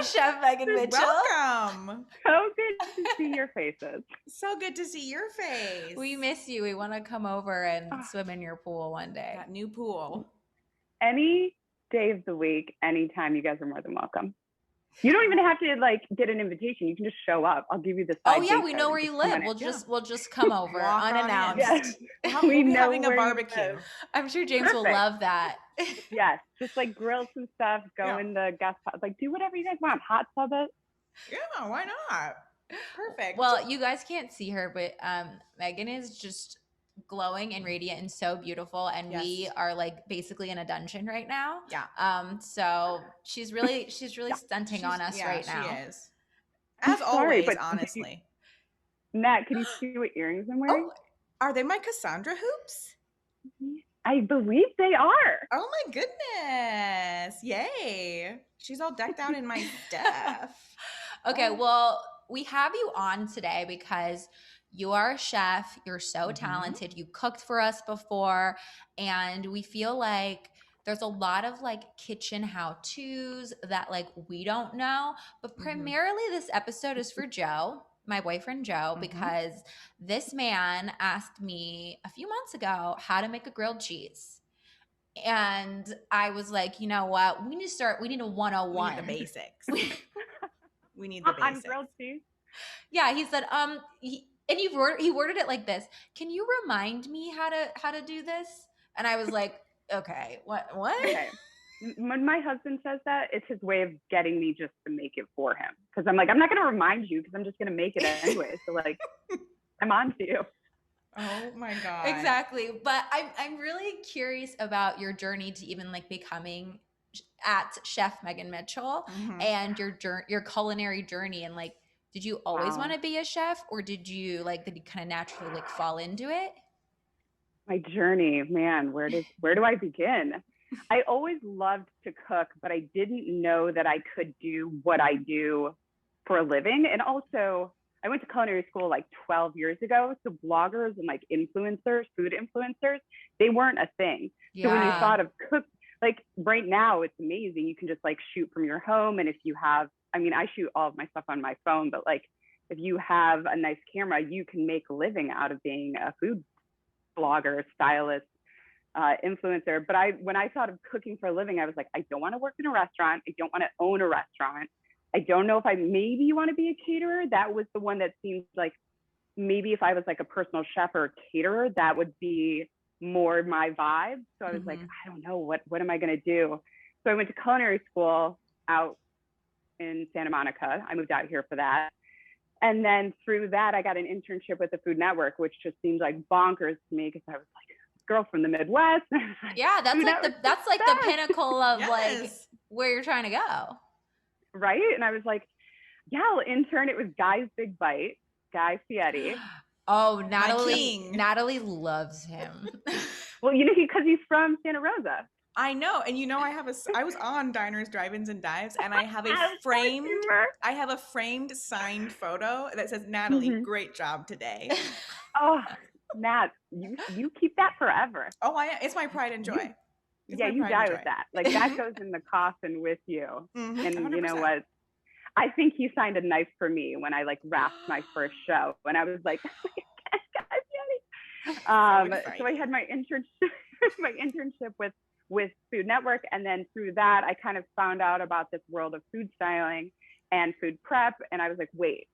Chef Megan Mitchell. Welcome. So good to see your faces. So good to see your face. We miss you. We want to come over and swim in your pool one day. That new pool. Any day of the week, anytime, you guys are more than welcome. You don't even have to like get an invitation. You can just show up. I'll give you the side. Oh yeah, we know where you live. We'll just come over unannounced. Yes. We'll be having a barbecue. I'm sure James will love that. Yes, just like grill some stuff, go in the guest house, like do whatever you guys want. Hot tub it. Yeah, why not? Perfect. Well, you guys can't see her, but Megan is just glowing and radiant and so beautiful, and we are like basically in a dungeon right now. So she's really stunting on us right now. She is, as always. Honestly, Nat, can you see what earrings I'm wearing? Are they my Cassandra hoops? I believe they are. Oh my goodness, yay. She's all decked out in my stuff. Okay, well, we have you on today because you are a chef. You're so talented. You cooked for us before, and we feel like there's a lot of like kitchen how-tos that like we don't know, but primarily this episode is for Joe, my boyfriend Joe, because this man asked me a few months ago how to make a grilled cheese. And I was like, you know what? We need a 101. We need the basics. We need the basics. On grilled cheese? Yeah, he said, he worded it like this: "Can you remind me how to do this?" And I was like, "Okay, what?" Okay. When my husband says that, it's his way of getting me just to make it for him. Because I'm like, I'm not going to remind you because I'm just going to make it anyway. So like, I'm on to you. Oh my God. Exactly. But I'm really curious about your journey to even like becoming at Chef Megan Mitchell and your culinary journey, and like, did you always want to be a chef, or did you kind of naturally like fall into it? My journey, man, where do I begin? I always loved to cook, but I didn't know that I could do what I do for a living. And also, I went to culinary school like 12 years ago. So bloggers and like influencers, food influencers, they weren't a thing. Yeah. So when you thought of cook, like right now, it's amazing. You can just like shoot from your home. And if you have, I mean, I shoot all of my stuff on my phone, but like if you have a nice camera, you can make a living out of being a food blogger, stylist, influencer. But when I thought of cooking for a living, I was like, I don't want to work in a restaurant. I don't want to own a restaurant. I don't know if maybe want to be a caterer. That was the one that seemed like maybe if I was like a personal chef or a caterer, that would be more my vibe. So I was like, I don't know, what am I going to do? So I went to culinary school out in Santa Monica. I moved out here for that. And then through that, I got an internship with the Food Network, which just seemed like bonkers to me because I was like, girl from the Midwest. Yeah, that's like the pinnacle of like where you're trying to go. Right. And I was like, yeah, I'll intern. It was Guy's Big Bite, Guy Fieri. Oh, Natalie loves him. Well, because he's from Santa Rosa. I know. And I was on Diners, Drive-Ins, and Dives, and I have a framed signed photo that says, Natalie, great job today. Oh, Nat, you keep that forever. Oh, it's my pride and joy. You die with that. Like that goes in the coffin with you. And 100%. You know what? I think he signed a knife for me when I like wrapped my first show. And I was like, so I had my internship with Food Network. And then through that, I kind of found out about this world of food styling and food prep. And I was like, wait,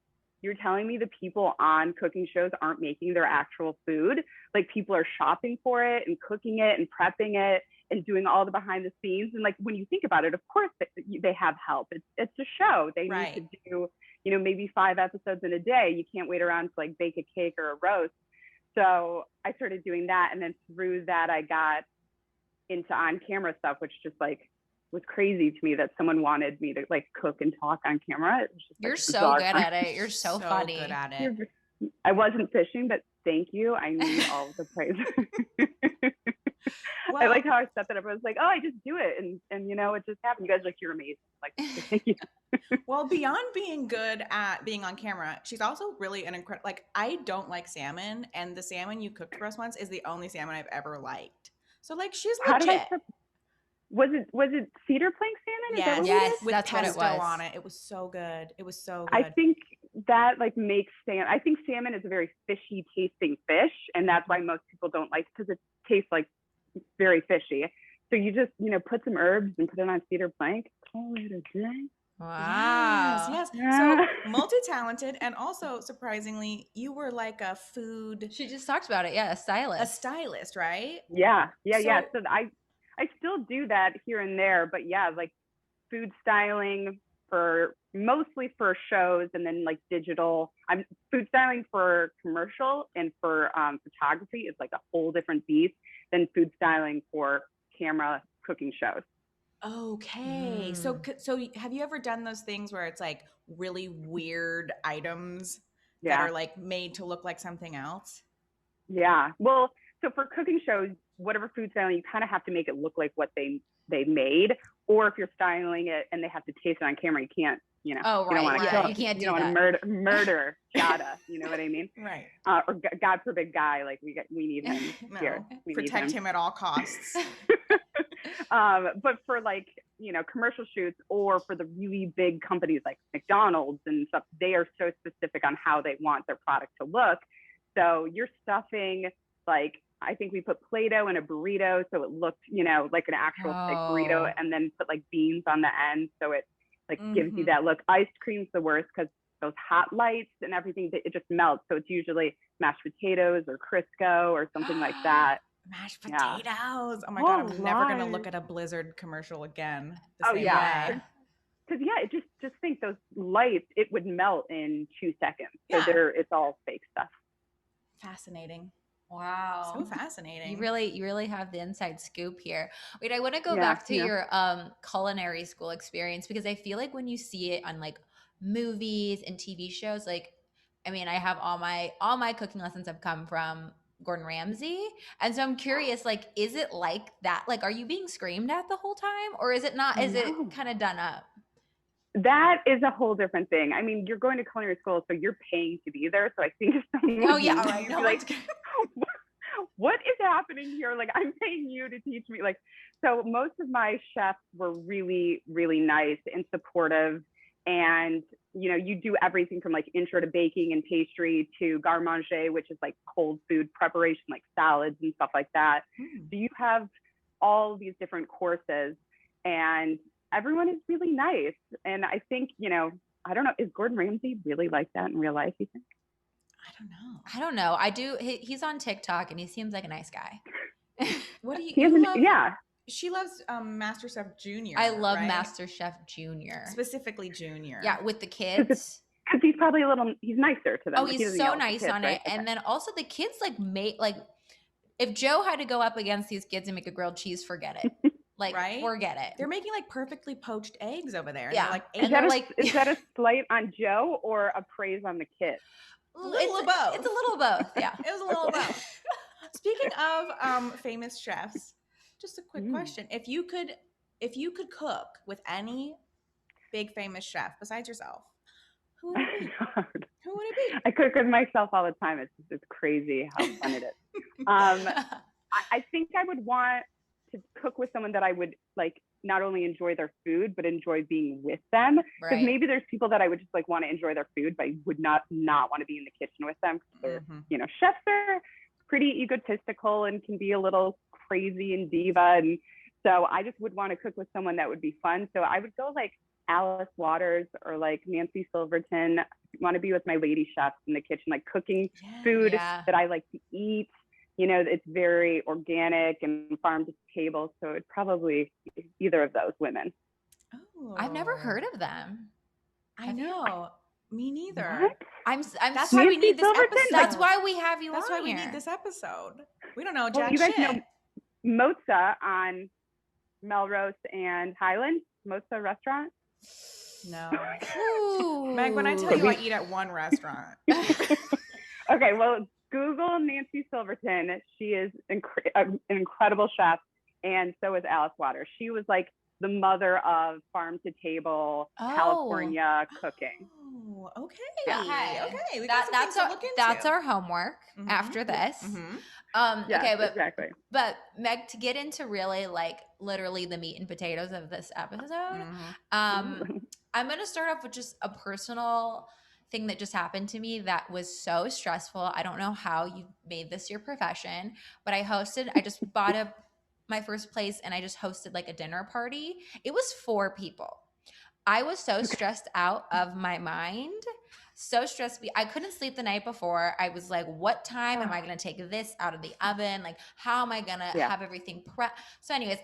you're telling me the people on cooking shows aren't making their actual food? Like people are shopping for it and cooking it and prepping it and doing all the behind the scenes. And like, when you think about it, of course they have help. It's a show. They need to do, maybe 5 episodes in a day. You can't wait around to like bake a cake or a roast. So I started doing that. And then through that, I got into on-camera stuff, which just like was crazy to me that someone wanted me to like cook and talk on camera. It was just, You're so good at it. You're so funny. Good at it. I wasn't fishing, but thank you. I need all the praise. Well, I like how I set that up. I was like, oh, I just do it. And it just happened. You guys are like, you're amazing. Like, thank you. Well, beyond being good at being on camera, she's also really an incredible, like, I don't like salmon. And the salmon you cooked for us once is the only salmon I've ever liked. So like, she's legit. Was it cedar plank salmon? Is that Yes, what we Yes, did? with that's what it pesto was. on it. It was so good. It was so I good. think that like makes salmon. I think salmon is a very fishy tasting fish, and that's why most people don't like it, because it tastes like very fishy. So you just put some herbs and put it on cedar plank. Call it a day. Wow. Yes. Yeah. So multi-talented, and also surprisingly, you were like a food, She just talked about it. Yeah, a stylist. a stylist, right? Yeah. So- So I still do that here and there, but yeah, like food styling for mostly for shows, and then like digital. I'm food styling for commercial and for photography is like a whole different beast than food styling for camera cooking shows. Okay. So have you ever done those things where it's like really weird items that Yeah. are like made to look like something else? Yeah. Well, so for cooking shows, whatever food styling, you kind of have to make it look like what they made. Or if you're styling it and they have to taste it on camera, you can't. Oh, you don't want right. to Yeah, kill. you can't You do don't want to murder Chada. You know what I mean? Right. Or God forbid, Guy. Like we need him here. No. We Protect need him at all costs. But for like commercial shoots, or for the really big companies like McDonald's and stuff, they are so specific on how they want their product to look. So you're stuffing, like, I think we put Play-Doh in a burrito so it looked like an actual thick burrito, and then put like beans on the end so it like gives you that look. Ice cream's the worst because those hot lights and everything, it just melts. So it's usually mashed potatoes or Crisco or something like that. Mashed Yeah. potatoes. Oh my God, I'm never going to Lord. look at a Blizzard commercial again the Oh, same yeah. way. Because just think those lights, it would melt in 2 seconds. So Yeah. it's all fake stuff. Fascinating. Wow. So fascinating. You really have the inside scoop here. Wait, I want to go Yeah, back to yeah. your culinary school experience, because I feel like when you see it on like movies and TV shows, like, I mean, I have all my cooking lessons have come from Gordon Ramsay. And so I'm curious, like, is it like that? Like, are you being screamed at the whole time, or is it not? Is it No. kind of done up? That is a whole different thing. I mean, you're going to culinary school, so you're paying to be there. So I think if someone Oh, yeah, was all right. you'd No, be like, what is happening here? Like, I'm paying you to teach me. Like, so most of my chefs were really, really nice and supportive. And, you do everything from like intro to baking and pastry to garde manger, which is like cold food preparation, like salads and stuff like that. So you have all these different courses, and everyone is really nice. And I think, I don't know, is Gordon Ramsay really like that in real life, you think? I don't know. I do. He's on TikTok and he seems like a nice guy. What do you, He you hasn't, love? yeah. She loves Masterchef Junior. I love right? Masterchef Junior. Specifically Junior. Yeah, with the kids. Because he's probably he's nicer to them. Oh, Like, he he's doesn't so yell at the nice kids, on right? it. And then also the kids if Joe had to go up against these kids and make a grilled cheese, forget it. Like, Right? forget it. They're making like perfectly poached eggs over there. Yeah. They're like And egg they're Is that a slight on Joe or a praise on the kids? A little of both. It's a little of both. Yeah. It was a little of both. Speaking of famous chefs, just a quick question: if you could cook with any big famous chef besides yourself, who would it be? Who would it be? I cook with myself all the time. It's crazy how fun it is. I think I would want to cook with someone that I would like not only enjoy their food, but enjoy being with them. Because Right. maybe there's people that I would just like want to enjoy their food, but I would not want to be in the kitchen with them. They're, chefs are pretty egotistical and can be a little crazy and diva. And so I just would want to cook with someone that would be fun. So I would go like Alice Waters or like Nancy Silverton. I want to be with my lady chefs in the kitchen, like cooking food that I like to eat. It's very organic and farm to table. So it'd probably be either of those women. Oh, I've never heard of them. I know. Me neither. What? That's why we Nancy need this Silverton? episode. That's why we have you That's on why we here. need this episode. We don't know Well, jack you guys shit. know Moza on Melrose and Highland, Moza restaurant? No. Ooh. Meg, when I tell you I eat at one restaurant. Okay, well, Google Nancy Silverton. She is an incredible chef, and so is Alice Waters. She was like the mother of farm to table California cooking. Oh, okay. Okay. Okay. We got some things to look into. That's our homework after this. Yes, Okay, exactly. But Meg, to get into really like literally the meat and potatoes of this episode, I'm going to start off with just a personal thing that just happened to me that was so stressful. I don't know how you made this your profession, but I just bought my first place and I just hosted like a dinner party. It was 4 people. I was so stressed out of my mind. So stressed. I couldn't sleep the night before. I was like, what time am I going to take this out of the oven? Like, how am I going to have everything prep? So anyways,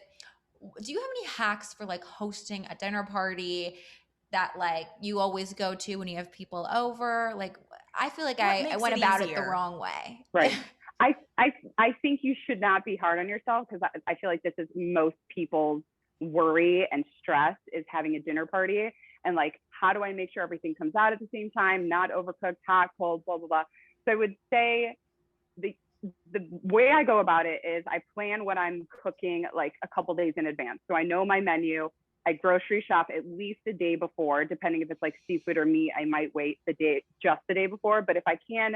do you have any hacks for like hosting a dinner party that like you always go to when you have people over? Like, I feel like I went about it the wrong way. Right. I think you should not be hard on yourself, because I feel like this is most people's worry and stress, is having a dinner party and like, how do I make sure everything comes out at the same time, not overcooked, hot, cold, blah, blah, blah. So I would say the way I go about it is I plan what I'm cooking like a couple days in advance. So I know my menu. I grocery shop at least a day before, depending if it's like seafood or meat. I might wait the day before. But if I can,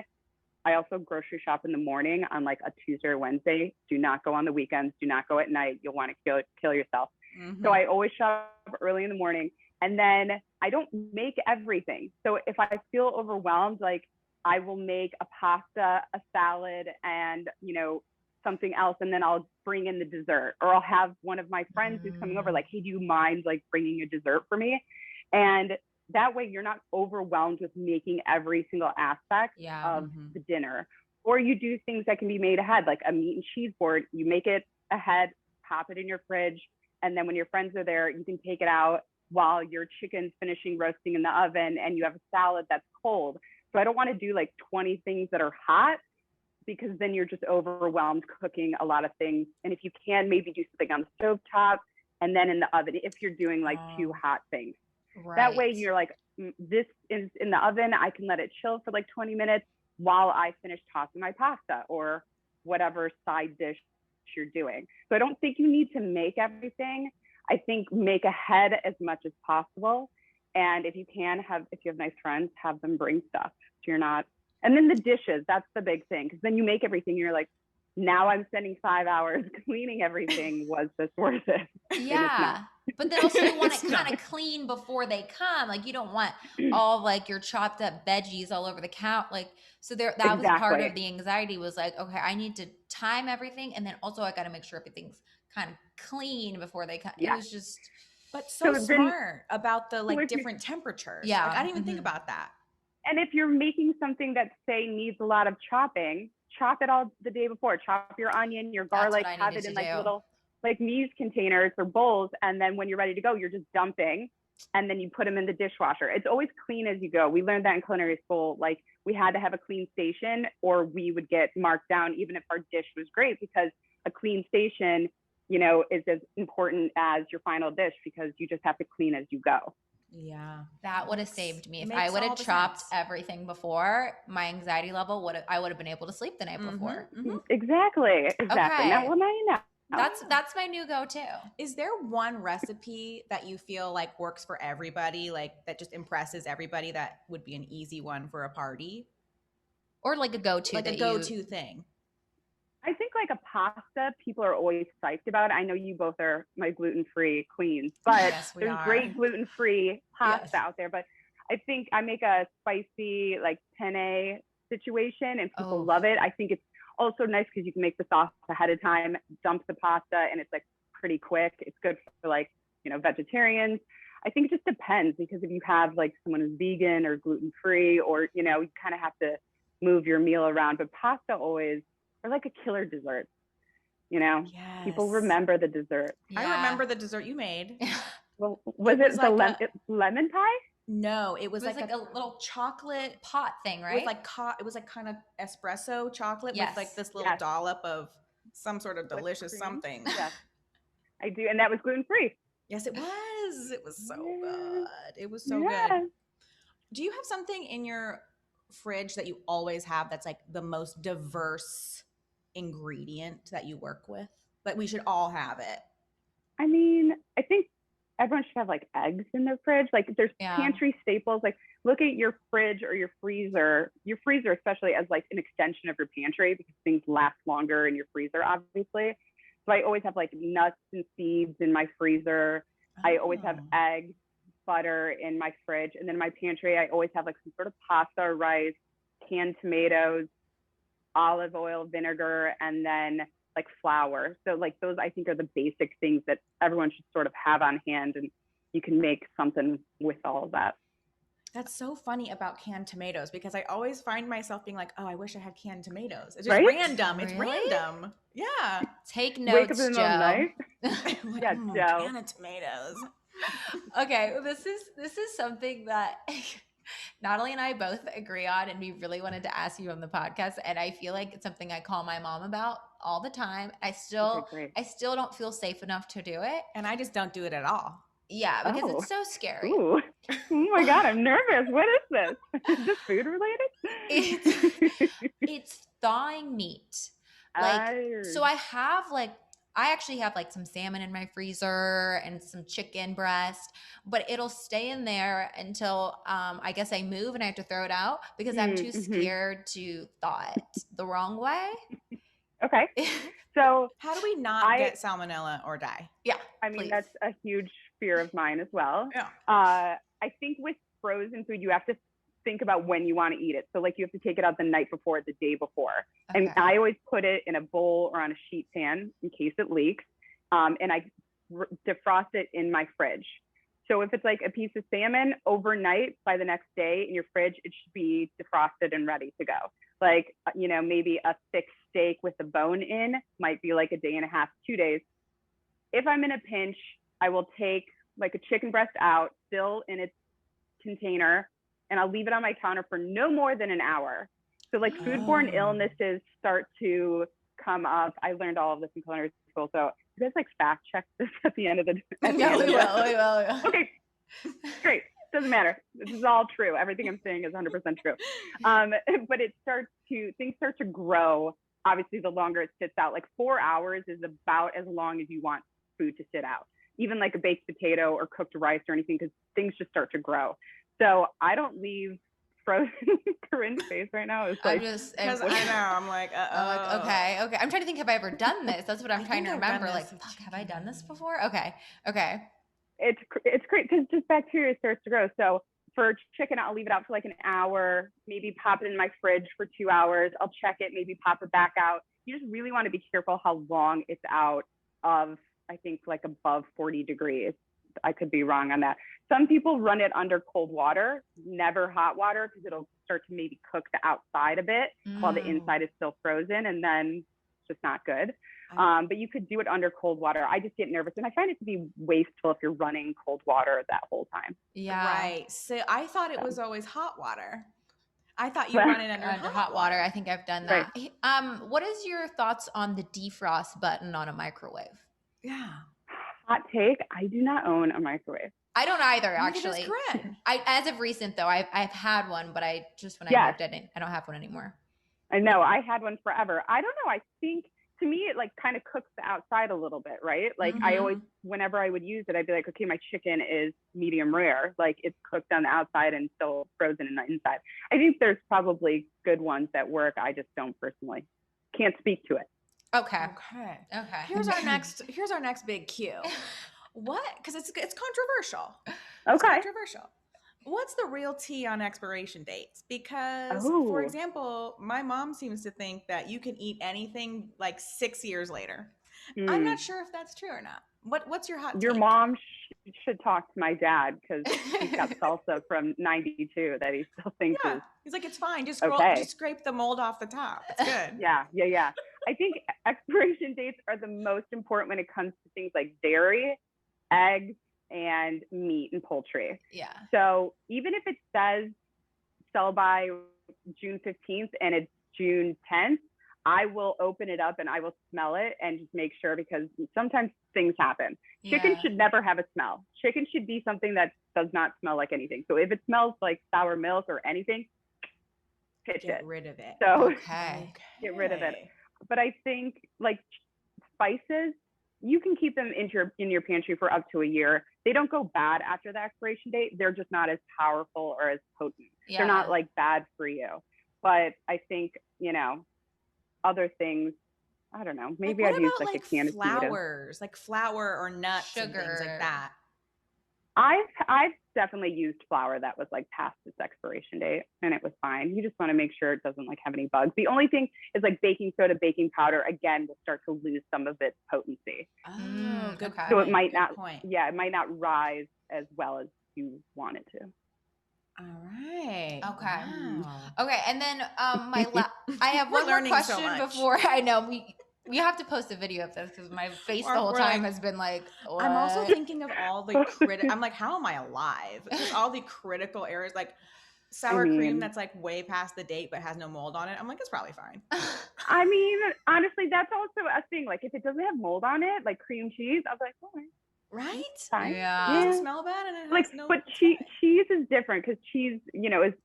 I also grocery shop in the morning on like a Tuesday or Wednesday. Do not go on the weekends. Do not go at night. You'll want to kill yourself. So I always shop early in the morning. And then I don't make everything. So if I feel overwhelmed, like I will make a pasta, a salad, and, something else. And then I'll bring in the dessert, or I'll have one of my friends who's coming over, like, hey, do you mind like bringing a dessert for me? And that way you're not overwhelmed with making every single aspect of the dinner. Or you do things that can be made ahead, like a meat and cheese board. You make it ahead, pop it in your fridge. And then when your friends are there, you can take it out while your chicken's finishing roasting in the oven and you have a salad that's cold. So I don't want to do like 20 things that are hot, because then you're just overwhelmed cooking a lot of things. And if you can, maybe do something on the stovetop and then in the oven if you're doing like 2 hot things. Right. That way you're like, this is in the oven. I can let it chill for like 20 minutes while I finish tossing my pasta or whatever side dish you're doing. So I don't think you need to make everything. I think make ahead as much as possible. And if you have nice friends, have them bring stuff. So you're not. And then the dishes, that's the big thing. Because then you make everything. You're like, now I'm spending 5 hours cleaning everything. Was this worth it? Yeah. But then also you want it kind of clean before they come. Like you don't want all like your chopped up veggies all over the couch. Like, so that was part of the anxiety, was like, okay, I need to time everything. And then also I got to make sure everything's kind of clean before they come. Yeah. It was just. But so smart about the like different temperatures. Yeah. Like, I didn't even think about that. And if you're making something that say needs a lot of chopping, chop it all the day before. Chop your onion, your garlic, have it in like little like mise containers or bowls. And then when you're ready to go, you're just dumping, and then you put them in the dishwasher. It's always clean as you go. We learned that in culinary school. Like we had to have a clean station or we would get marked down, even if our dish was great, because a clean station, is as important as your final dish, because you just have to clean as you go. Yeah. That would have saved me. If I would have chopped everything before, my anxiety level I would have been able to sleep the night before. Exactly. Okay. Now you know. That's my new go-to. Is there one recipe that you feel like works for everybody, like that just impresses everybody, that would be an easy one for a party? Or like a go-to. Like a go-to thing. I think like a pasta, people are always psyched about. I know you both are my gluten-free queens, but there's great gluten-free pasta out there. But I think I make a spicy like penne situation and people love it. I think it's also nice because you can make the sauce ahead of time, dump the pasta, and it's like pretty quick. It's good for like, vegetarians. I think it just depends, because if you have like someone who's vegan or gluten-free, or, you kind of have to move your meal around. But pasta always, or like a killer dessert, Yes. People remember the dessert. Yeah. I remember the dessert you made. Well, was it the lemon pie? No, it was like a little chocolate pot thing, right? It was like kind of espresso chocolate with like this little dollop of some sort of delicious something. Yes, I do. And that was gluten-free. Yes, it was. It was so good. It was so good. Do you have something in your fridge that you always have that's like the most diverse ingredient that you work with? Like we should all have it. I mean, I think everyone should have like eggs in their fridge. Like there's pantry staples. Like look at your fridge or your freezer especially as like an extension of your pantry because things last longer in your freezer, obviously. So I always have like nuts and seeds in my freezer. I always have eggs, butter in my fridge. And then in my pantry, I always have like some sort of pasta or rice, canned tomatoes, olive oil, vinegar, and then like flour. So like those I think are the basic things that everyone should sort of have on hand, and you can make something with all of that. That's so funny about canned tomatoes because I always find myself being like, oh, I wish I had canned tomatoes. It's just random. Really? It's random. Yeah. Take notes, Wake up in the middle of the night. Like, yeah, Joe. Can of tomatoes. Okay, this is something that Natalie and I both agree on, and we really wanted to ask you on the podcast. And I feel like it's something I call my mom about all the time. I still don't feel safe enough to do it, and I just don't do it at all. Yeah, because it's so scary. Ooh. Oh my God, I'm nervous. What is this? Is this food related? It's thawing meat. Like, so I actually have like some salmon in my freezer and some chicken breast, but it'll stay in there until I guess I move and I have to throw it out because I'm too scared to thaw it the wrong way. Okay. So how do we not get salmonella or die? Yeah. I mean, that's a huge fear of mine as well. Yeah. I think with frozen food, you have to think about when you want to eat it. So like you have to take it out the night before, the day before. Okay. And I always put it in a bowl or on a sheet pan in case it leaks. And I defrost it in my fridge. So if it's like a piece of salmon overnight, by the next day in your fridge, it should be defrosted and ready to go. Like, you know, maybe a thick steak with the bone in might be like a day and a half, 2 days. If I'm in a pinch, I will take like a chicken breast out, still in its container, and I'll leave it on my counter for no more than an hour. So like foodborne illnesses start to come up. I learned all of this in culinary school. So you guys like fact check this at the end of the day? Yeah, we will. Okay, great. Doesn't matter. This is all true. Everything I'm saying is 100% true. But things start to grow. Obviously, the longer it sits out, like 4 hours is about as long as you want food to sit out. Even like a baked potato or cooked rice or anything, because things just start to grow. So I don't leave frozen. Corinne's face right now is like, because I know, I'm like, like, okay. I'm trying to think, have I ever done this? That's what I'm trying to remember. Like, fuck, have I done this before? Okay. It's great because just bacteria starts to grow. So for chicken, I'll leave it out for like an hour, maybe pop it in my fridge for 2 hours. I'll check it, maybe pop it back out. You just really want to be careful how long it's out of, I think, like above 40 degrees. I could be wrong on that. Some people run it under cold water, never hot water, because it'll start to maybe cook the outside a bit while the inside is still frozen, and then it's just not good. But you could do it under cold water. I just get nervous, and I find it to be wasteful if you're running cold water that whole time. Yeah. Right. So I thought it was always hot water. I thought you run it under hot water. I think I've done that. Right. What is your thoughts on the defrost button on a microwave? Yeah. Hot take, I do not own a microwave. I don't either, actually. As of recent, though, I've had one, but I moved, I don't have one anymore. I know. I had one forever. I don't know. I think, to me, it like kind of cooks the outside a little bit, right? Like I always, whenever I would use it, I'd be like, okay, my chicken is medium rare. Like it's cooked on the outside and still frozen in the inside. I think there's probably good ones that work. I just don't personally. Can't speak to it. Okay. Here's our next big cue. What? Because it's controversial. It's controversial. What's the real tea on expiration dates? Because, for example, my mom seems to think that you can eat anything like 6 years later. I'm not sure if that's true or not. What's your hot take? Your mom should talk to my dad, because he's got salsa from 92 that he still thinks is. He's like, it's fine. Just scrape the mold off the top. It's good. Yeah. I think expiration dates are the most important when it comes to things like dairy, eggs, and meat and poultry. Yeah. So even if it says sell by June 15th and it's June 10th, I will open it up and I will smell it and just make sure, because sometimes things happen. Chicken should never have a smell. Chicken should be something that does not smell like anything. So if it smells like sour milk or anything, get rid of it. So get rid of it. But I think like spices, you can keep them in your pantry for up to a year. They don't go bad after the expiration date. They're just not as powerful or as potent. Yeah. They're not like bad for you. But I think, other things, I don't know. Maybe Like, I'd use what like about a can of tomatoes. flours, like flour or nuts and things Sugar. like that? I've definitely used flour that was like past its expiration date, and it was fine. You just want to make sure it doesn't like have any bugs. The only thing is like baking soda, baking powder, again, will start to lose some of its potency. Oh, good. Okay. So it might Good not, point. it might not rise as well as you want it to. All right. Okay. Wow. Okay, and then I have We're one more learning so question much. before I know we have to post a video of this because my face the whole We're time like- has been like, what? I'm also thinking of all the I'm like, how am I alive? Because all the critical errors, like sour cream that's like way past the date but has no mold on it. I'm like, it's probably fine. I mean, honestly, that's also a thing. Like if it doesn't have mold on it, like cream cheese, I was like, all right, Right? fine. It Yeah. doesn't smell bad and it has Like, no. but cheese is different because cheese,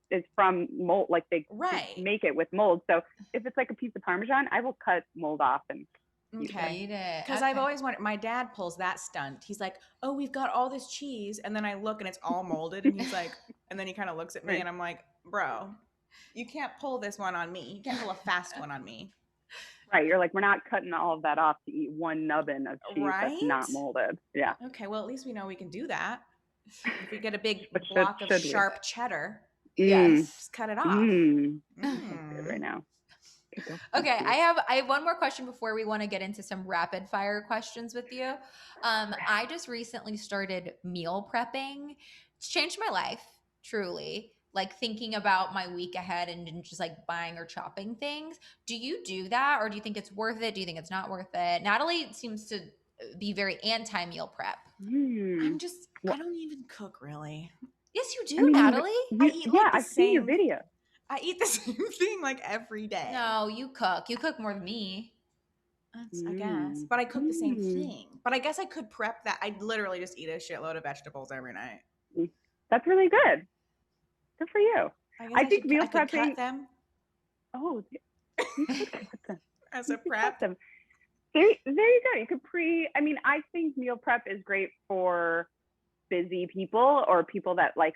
is from mold. Like they Right. make it with mold. So if it's like a piece of Parmesan, I will cut mold off and Okay. Eat it. Because Okay. I've always wanted, my dad pulls that stunt. He's like, oh, we've got all this cheese. And then I look and it's all molded. And he's like, and then he kind of looks at me Right. and I'm like, bro, you can't pull this one on me. You can't pull a fast one on me. Right, you're like, we're not cutting all of that off to eat one nubbin of cheese that's not Right? molded. Yeah. Okay, well, at least we know we can do that. If we get a big But block should of we? sharp cheddar, Yes. just cut it off. Good Mm. right now. Okay, I have one more question before we want to get into some rapid fire questions with you. I just recently started meal prepping. It's changed my life, truly. Like thinking about my week ahead and just like buying or chopping things. Do you do that, or do you think it's worth it? Do you think it's not worth it? Natalie seems to be very anti meal prep. I don't even cook really. Yes, you do, Natalie. I eat like the I've seen your same- video. I eat the same thing like every day. No, you cook. You cook more than me. That's, I guess. But I cook the same thing. But I guess I could prep that. I literally just eat a shitload of vegetables every night. That's really good. Good for you. I think meal I could prepping- cut them Oh, you could cut them. as a You could prep. cut them. There you go. You could I think meal prep is great for busy people or people that like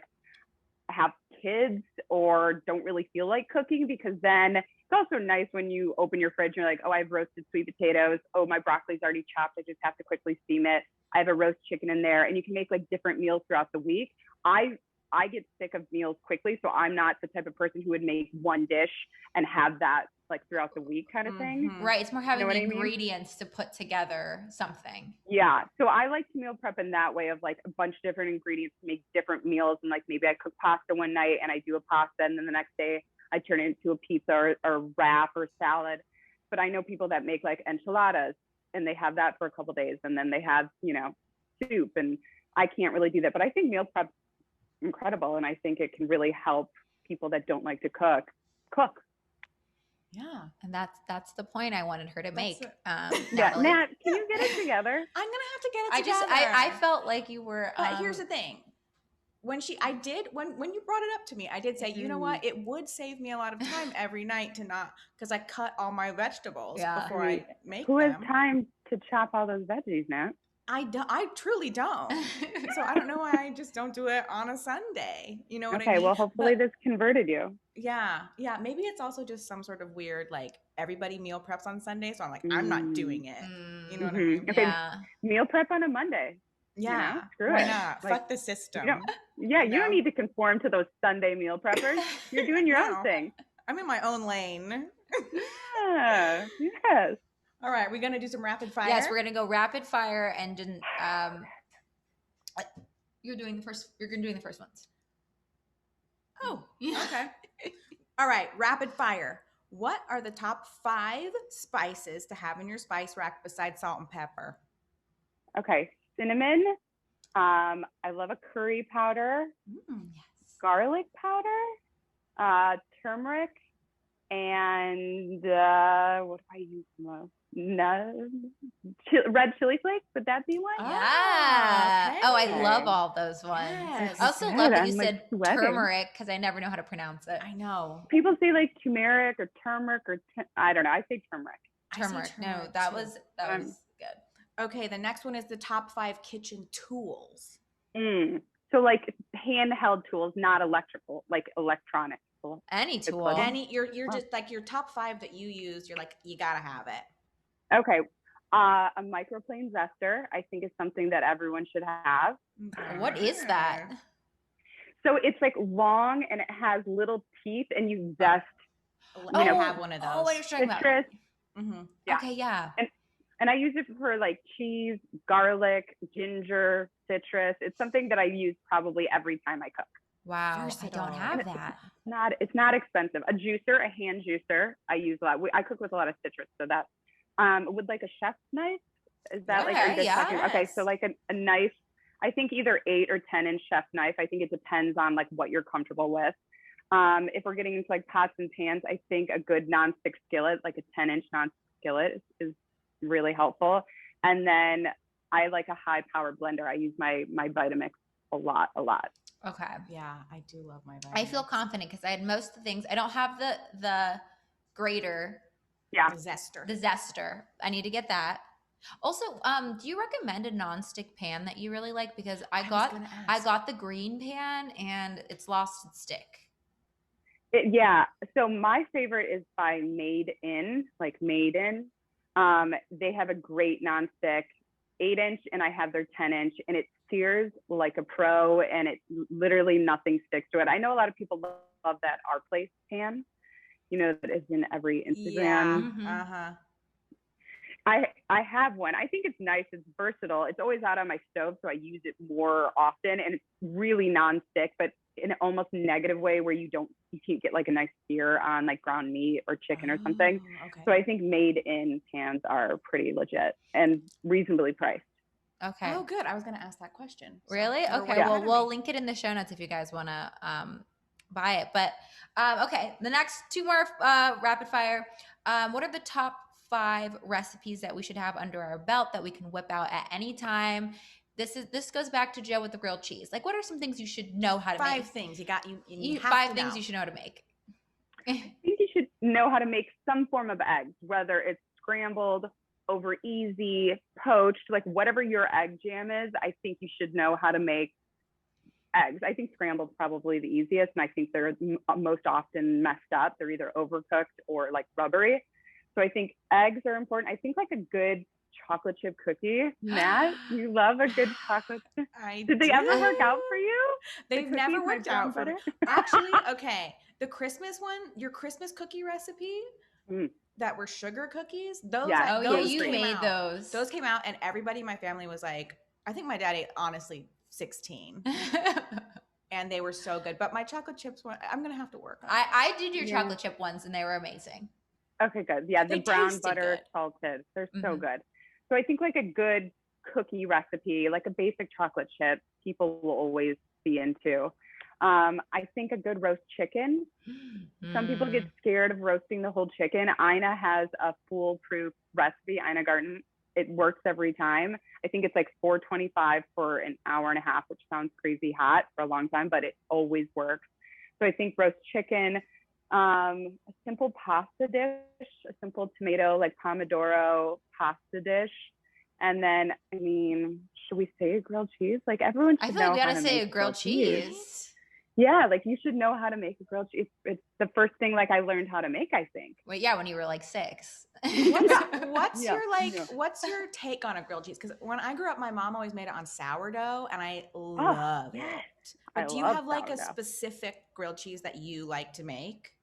have kids or don't really feel like cooking, because then it's also nice when you open your fridge and you're like, oh, I have roasted sweet potatoes. Oh, my broccoli's already chopped. I just have to quickly steam it. I have a roast chicken in there, and you can make like different meals throughout the week. I get sick of meals quickly, so I'm not the type of person who would make one dish and have that like throughout the week kind of thing. Mhm. Right. It's more having what the I mean? ingredients to put together something. Yeah. So I like to meal prep in that way of like a bunch of different ingredients to make different meals. And like maybe I cook pasta one night and I do a pasta, and then the next day I turn it into a pizza or wrap or salad. But I know people that make like enchiladas and they have that for a couple of days, and then they have, soup, and I can't really do that. But I think meal prep's incredible, and I think it can really help people that don't like to cook. Yeah. And that's the point I wanted her to make. Yeah, Natalie. Nat, can you get it together? I'm gonna have to get it I together. I felt like you were But here's the thing. When you brought it up to me, I did say, you know what? It would save me a lot of time every night because I cut all my vegetables before I make Who them. has time to chop all those veggies, Nat? I truly don't. So I don't know why I just don't do it on a Sunday. You know what I mean? Okay, well, hopefully But- this converted you. Yeah. Maybe it's also just some sort of weird, like everybody meal preps on Sunday. So I'm like, I'm not doing it. You know what I mean? Okay. Yeah. Meal prep on a Monday. Yeah. Screw Why it. not? Like, Fuck the system. you know? don't need to conform to those Sunday meal preppers. You're doing your No. own thing. I'm in my own lane. Yeah. Yes. All right, we're gonna do some rapid fire. Yes, we're gonna go rapid fire and then you're doing the first ones. Oh, okay. All right, rapid fire. What are the top 5 spices to have in your spice rack besides salt and pepper? Okay. Cinnamon. I love a curry powder. Yes. Garlic powder. Turmeric. And what do I use most? No, red chili flakes. Would that be one? Yeah. okay. Oh, I love all those ones. Yes. I also Good, love that I'm, you like, said sweating. turmeric because I never know how to pronounce it. I know. People say like turmeric or turmeric or I don't know. I say turmeric. I say Turmeric. No, turmeric, that too. was good. Okay, the next one is the top 5 kitchen tools. So like handheld tools, not electrical, like electronic tools. Any to tool. plug in. Any, you're just like your top 5 that you use. You're like, you gotta have it. Okay. A microplane zester, I think, is something that everyone should have. What is that? So it's like long and it has little teeth, and you zest. I have one of those. Oh, what are you talking about? Citrus. Yeah. Okay, yeah. And I use it for like cheese, garlic, ginger, citrus. It's something that I use probably every time I cook. Wow, Versatile. I don't have that. It's not expensive. A juicer, a hand juicer, I use a lot. I cook with a lot of citrus, so that with like a chef's knife. Is that like what you're talking? Okay, so like a knife. I think either 8 or 10-inch chef knife. I think it depends on like what you're comfortable with. If we're getting into like pots and pans, I think a good nonstick skillet, like a 10-inch nonstick skillet, is really helpful. And then I like a high power blender. I use my Vitamix a lot. Okay. Yeah, I do love my Vitamix. I feel confident because I had most of the things. I don't have the grater. Yeah. The The zester. I need to get that. Also, do you recommend a nonstick pan that you really like? Because I got the green pan and it's lost its stick. Yeah. So my favorite is by Made In. They have a great nonstick 8-inch, and I have their 10-inch, and it sears like a pro, and it literally nothing sticks to it. I know a lot of people love that Our Place pan, that is in every Instagram. Yeah. I have one. I think it's nice. It's versatile. It's always out on my stove, so I use it more often, and it's really non-stick, but in an almost negative way where you can't get like a nice sear on like ground meat or chicken or something. Okay. So I think Made In pans are pretty legit and reasonably priced. Okay. Oh, good. I was going to ask that question. So really? Okay. Well, we'll link it in the show notes if you guys want to buy it. But okay, the next 2 more rapid fire. What are the top 5 recipes that we should have under our belt that we can whip out at any time? This goes back to Joe with the grilled cheese. Like, what are some things you should know how to make? 5 things you 5 things you should know how to make. I think you should know how to make some form of eggs, whether it's scrambled, over easy, poached, like whatever your egg jam is. I think you should know how to make eggs. I think scrambled is probably the easiest, and I think they're most often messed up. They're either overcooked or like rubbery. So I think eggs are important. I think like a good chocolate chip cookie. Nat, you love a good chocolate chip. Did they ever work out for you? They've never worked out for me. Actually, okay. The Christmas one, your Christmas cookie recipe that were sugar cookies, those you made those. Those came out, and everybody in my family was like, I think my dad ate, honestly, 16. And they were so good. But my chocolate chips one, I'm going to have to work on. I did your chocolate chip ones, and they were amazing. Okay, good. Yeah, the brown butter salted. They're so good. So I think like a good cookie recipe, like a basic chocolate chip, people will always be into. I think a good roast chicken. Some people get scared of roasting the whole chicken. Ina has a foolproof recipe, Ina Garten. It works every time. I think it's like $4.25 for an hour and a half, which sounds crazy hot for a long time, but it always works. So I think roast chicken, a simple pasta dish, a simple tomato, like pomodoro pasta dish. And then, I mean, should we say a grilled cheese? Like everyone should know how to make. I feel like we gotta say a grilled cheese. Yeah, like you should know how to make a grilled cheese. It's the first thing like I learned how to make, I think. Well, yeah, when you were like 6. What's your take on a grilled cheese? Because when I grew up, my mom always made it on sourdough, and I love it. But do you have like a specific grilled cheese that you like to make?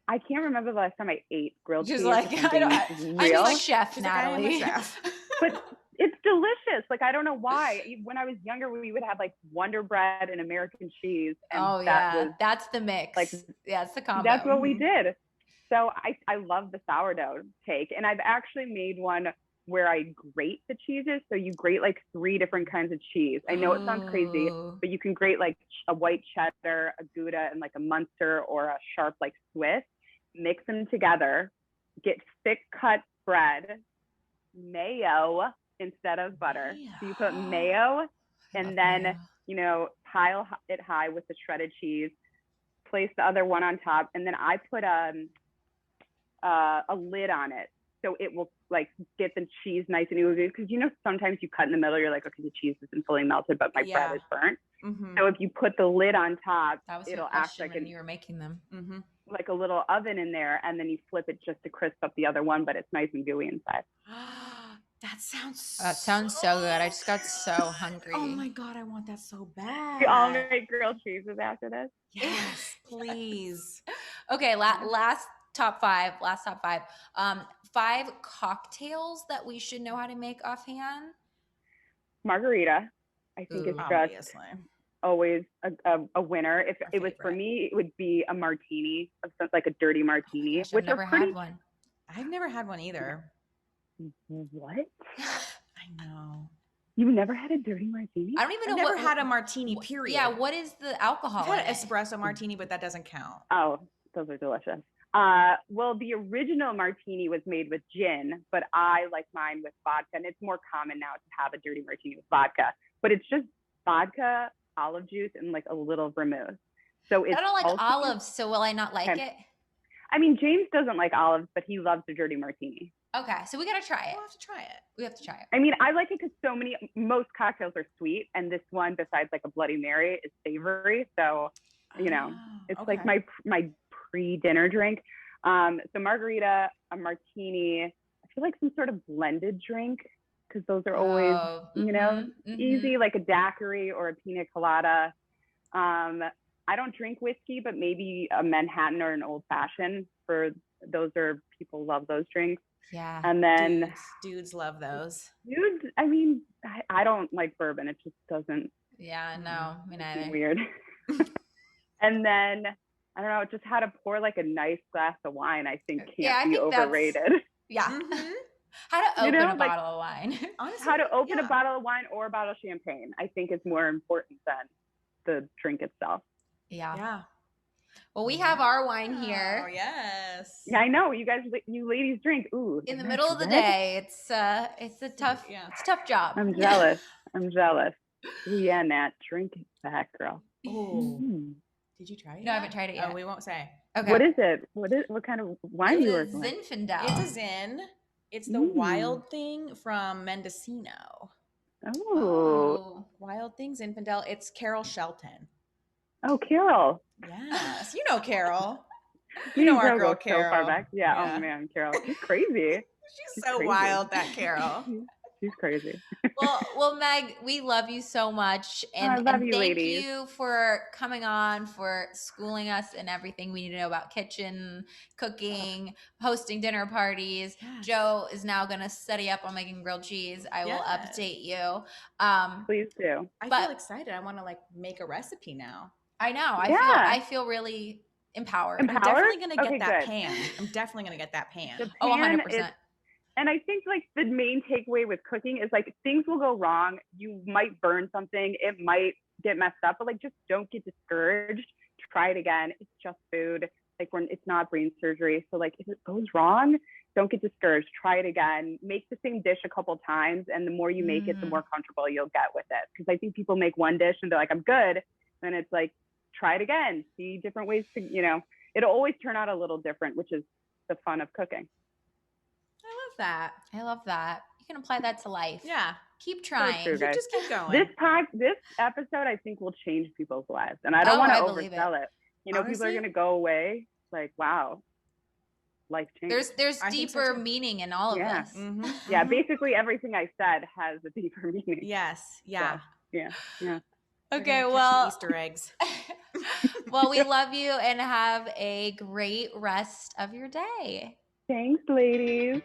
I can't remember the last time I ate grilled cheese. Like, I'm like Chef Natalie. But it's delicious. Like, I don't know why. When I was younger, we would have like Wonder Bread and American cheese. And that's the mix. Like, it's the combo. That's what we did. So I love the sourdough take. And I've actually made one where I grate the cheeses. So you grate like 3 different kinds of cheese. I know it sounds crazy, but you can grate like a white cheddar, a Gouda, and like a Munster or a sharp like Swiss. Mix them together. Get thick cut bread, mayo instead of butter. So you put mayo and then, pile it high with the shredded cheese, place the other one on top. And then I put a lid on it. So it will like get the cheese nice and oozy, because sometimes you cut in the middle, you're like, okay, the cheese isn't fully melted, but my bread is burnt. Mm-hmm. So if you put the lid on top, That was it'll your act question like when you were making them. Mm-hmm. like a little oven in there, and then you flip it just to crisp up the other one, but it's nice and gooey inside. That sounds so good. I just got so hungry. Oh my God, I want that so bad. We all make grilled cheeses after this. Yes, please. Okay, last top five. 5 cocktails that we should know how to make offhand. Margarita, I think, is just always a winner. If it was for me, it would be a martini, like a dirty martini. Gosh, I've never had one. I've never had one either. What? I know. You never had a dirty martini? I don't even know. I've never had a martini, period. Yeah, what is the alcohol? I've had an espresso martini, but that doesn't count. Oh, those are delicious. Well, the original martini was made with gin, but I like mine with vodka, and it's more common now to have a dirty martini with vodka. But it's just vodka, olive juice, and like a little vermouth. So it's I don't like olives, so will I not like it? I mean, James doesn't like olives, but he loves a dirty martini. Okay, so we gotta try it. We'll have to try it. We have to try it. I mean, I like it because most cocktails are sweet, and this one, besides like a Bloody Mary, is savory. So, it's like my pre-dinner drink. So margarita, a martini. I feel like some sort of blended drink, because those are always, easy, like a daiquiri or a pina colada. I don't drink whiskey, but maybe a Manhattan or an old fashioned. People love those drinks. Yeah. And then dudes love those. Dudes, I mean, I don't like bourbon. It just doesn't. Yeah, no, me neither. Weird. And then I don't know, just how to pour like a nice glass of wine, I think can't be overrated. Yeah. Mm-hmm. How to open a bottle of wine. Honestly, how to open a bottle of wine or a bottle of champagne, I think, is more important than the drink itself. Yeah. Yeah. Well, we have our wine here. Oh, yes. Yeah, I know. You ladies drink. Ooh. In the middle of the day. It's a tough job. I'm jealous. Ooh, yeah, Nat, drink that, girl. Oh. Did you try it? No, I haven't tried it yet. Oh, we won't say. Okay. What is it? What kind of wine are you working with? Zinfandel. It's a Zin. It's the wild thing from Mendocino. Oh. Wild thing, Zinfandel. It's Carol Shelton. Oh, Carol. Yes. You know Carol. You know our girl Carol. So far back. Yeah. Oh, man, Carol. She's crazy. She's so crazy. Wild, that Carol. She's crazy. well, Meg, we love you so much. And thank you for coming on, for schooling us in everything we need to know about kitchen, cooking, hosting dinner parties. Yes. Joe is now going to study up on making grilled cheese. I will update you. Please do. I feel excited. I want to make a recipe now. I know. I feel really empowered. I'm definitely going to get that pan. I'm definitely going to get that pan. 100%. And I think the main takeaway with cooking is things will go wrong. You might burn something. It might get messed up, but just don't get discouraged. Try it again. It's just food. It's not brain surgery. So if it goes wrong, don't get discouraged. Try it again. Make the same dish a couple times. And the more you make it, the more comfortable you'll get with it. Because I think people make one dish and they're like, I'm good. And it's try it again. See different ways to, it'll always turn out a little different, which is the fun of cooking. I love that. You can apply that to life. Yeah. Keep trying. True, just keep going. This episode, I think, will change people's lives. And I don't want to oversell it. Honestly, people are going to go away wow, life changes. There's deeper meaning in all of this. Mm-hmm. Yeah, basically everything I said has a deeper meaning. Yes. Yeah. So, yeah. Okay, well, Easter eggs. Well, we love you and have a great rest of your day. Thanks, ladies.